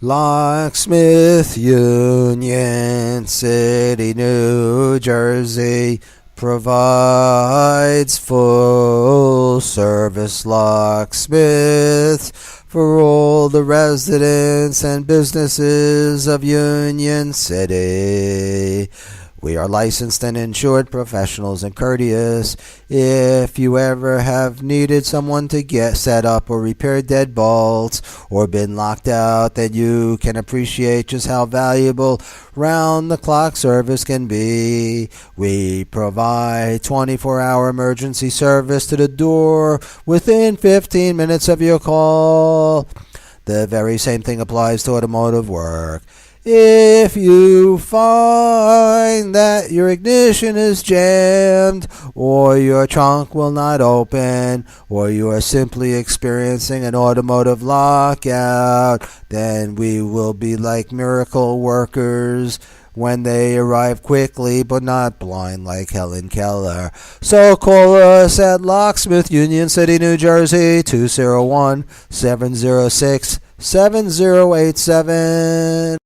Locksmith, Union City, New Jersey, provides full service locksmiths for all the residents and businesses of Union City. We are licensed and insured professionals and courteous. If you ever have needed someone to get set up or repair dead bolts or been locked out, then you can appreciate just how valuable round-the-clock service can be. We provide 24-hour emergency service to the door within 15 minutes of your call. The very same thing applies to automotive work. If you find that your ignition is jammed, or your trunk will not open, or you are simply experiencing an automotive lockout, then we will be like miracle workers when they arrive quickly but not blind like Helen Keller. So call us at Locksmith, Union City, New Jersey, 201-706-7087.